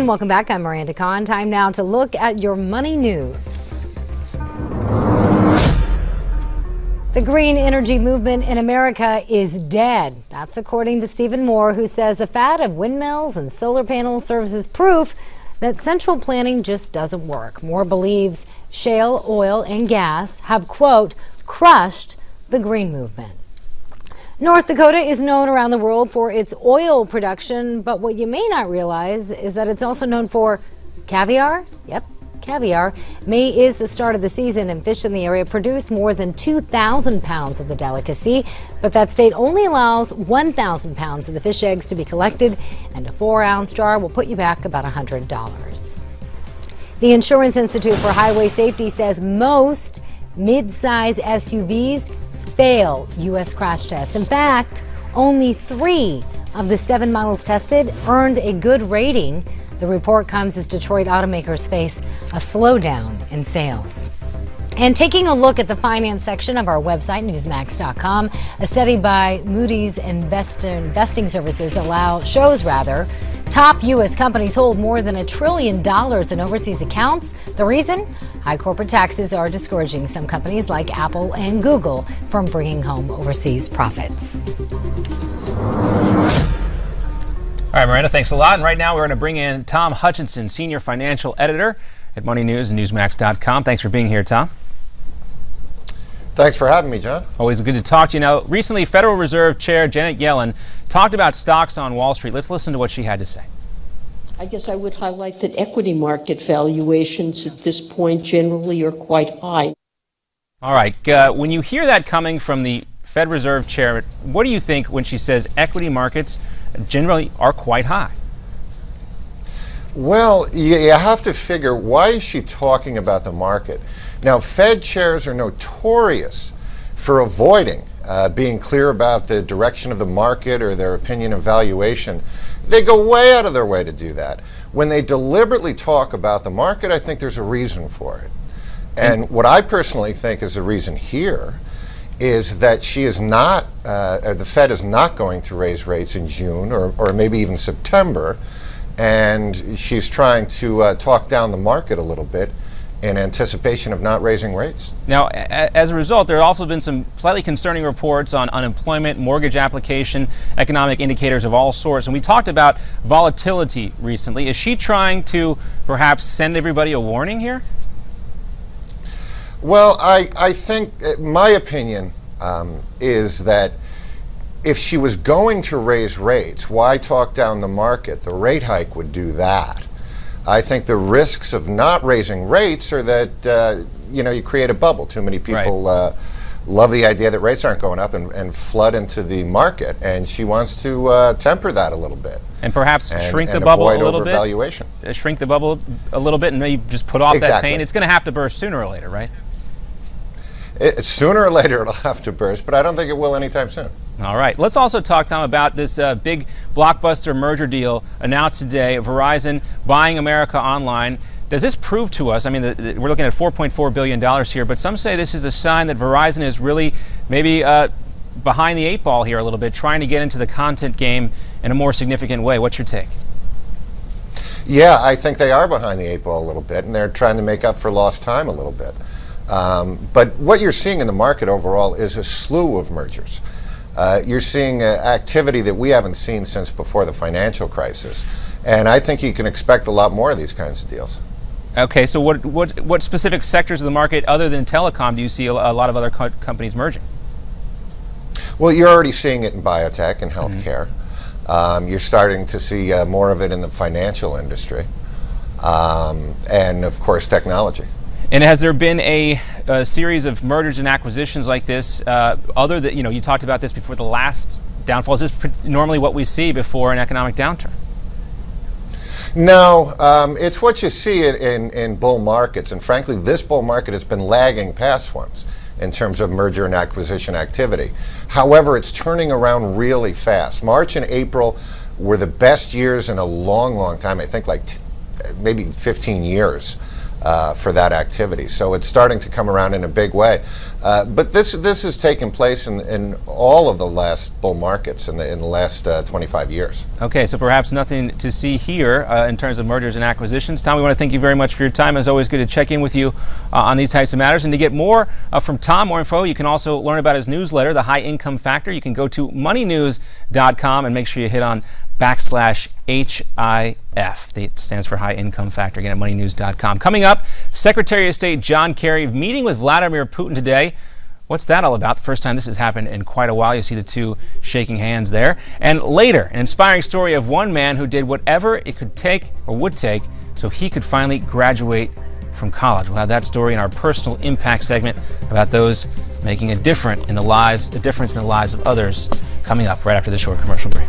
And welcome back. I'm Miranda Kahn. Time now to look at your money news. The green energy movement in America is dead. That's according to Stephen Moore, who says the fad of windmills and solar panels serves as proof that central planning just doesn't work. Moore believes shale oil and gas have, quote, crushed the green movement. North Dakota is known around the world for its oil production, but what you may not realize is that it's also known for caviar. Yep, caviar. May is the start of the season, and fish in the area produce more than 2,000 pounds of the delicacy, but that state only allows 1,000 pounds of the fish eggs to be collected, and a 4-ounce jar will put you back about $100. The Insurance Institute for Highway Safety says most mid-size SUVs fail U.S. crash tests. In fact, only 3 of the 7 models tested earned a good rating. The report comes as Detroit automakers face a slowdown in sales. And taking a look at the finance section of our website, Newsmax.com, a study by Moody's Investing Services shows top U.S. companies hold more than $1 trillion in overseas accounts. The reason? High corporate taxes are discouraging some companies like Apple and Google from bringing home overseas profits. All right, Miranda, thanks a lot. And right now we're going to bring in Tom Hutchinson, Senior Financial Editor at Money News and Newsmax.com. Thanks for being here, Tom. Thanks for having me, John. Always good to talk to you. Now, recently, Federal Reserve Chair Janet Yellen talked about stocks on Wall Street. Let's listen to what she had to say. I guess I would highlight that equity market valuations at this point generally are quite high. All right. When you hear that coming from the Fed Reserve Chair, what do you think when she says equity markets generally are quite high? Well, you have to figure, why is she talking about the market? Now, Fed chairs are notorious for avoiding being clear about the direction of the market or their opinion of valuation. They go way out of their way to do that. When they deliberately talk about the market, I think there's a reason for it. And what I personally think is the reason here is that she is not, or the Fed is not going to raise rates in June or maybe even September. And she's trying to talk down the market a little bit in anticipation of not raising rates. Now, as a result, there have also been some slightly concerning reports on unemployment, mortgage application, economic indicators of all sorts. And we talked about volatility recently. Is she trying to perhaps send everybody a warning here? Well, I think my opinion is that if she was going to raise rates, why talk down the market? The rate hike would do that. I think the risks of not raising rates are that you create a bubble. Too many people love the idea that rates aren't going up and flood into the market, and she wants to temper that a little bit. And perhaps shrink the bubble a little bit. Shrink the bubble a little bit, and maybe just put off that pain. It's going to have to burst sooner or later, right? Sooner or later it'll have to burst, but I don't think it will anytime soon. All right. Let's also talk, Tom, about this big blockbuster merger deal announced today, Verizon buying America Online. Does this prove to us, I mean, we're looking at $4.4 billion here, but some say this is a sign that Verizon is really maybe behind the 8 ball here a little bit, trying to get into the content game in a more significant way. What's your take? Yeah, I think they are behind the 8 ball a little bit, and they're trying to make up for lost time a little bit. But what you're seeing in the market overall is a slew of mergers. You're seeing activity that we haven't seen since before the financial crisis. And I think you can expect a lot more of these kinds of deals. Okay, so what specific sectors of the market other than telecom do you see a lot of other companies merging? Well, you're already seeing it in biotech and healthcare. You're starting to see more of it in the financial industry. And of course, technology. And has there been a series of mergers and acquisitions like this, other than, you talked about this before the last downfall? Is this normally what we see before an economic downturn? No, it's what you see in bull markets. And frankly, this bull market has been lagging past ones in terms of merger and acquisition activity. However, it's turning around really fast. March and April were the best years in a long, long time. I think like maybe 15 years. For that activity. So it's starting to come around in a big way. But this has taken place in all of the last bull markets in the last 25 years. Okay, so perhaps nothing to see here in terms of mergers and acquisitions. Tom, we want to thank you very much for your time. As always, good to check in with you on these types of matters. And to get more from Tom, more info, you can also learn about his newsletter, The High Income Factor. You can go to moneynews.com and make sure you hit on /HIF. It stands for High Income Factor, again at moneynews.com. Coming up, Secretary of State John Kerry meeting with Vladimir Putin today. What's that all about? The first time this has happened in quite a while. You see the two shaking hands there. And later, an inspiring story of one man who did whatever it could take or would take so he could finally graduate from college. We'll have that story in our personal impact segment about those making a difference in the lives of others coming up right after this short commercial break.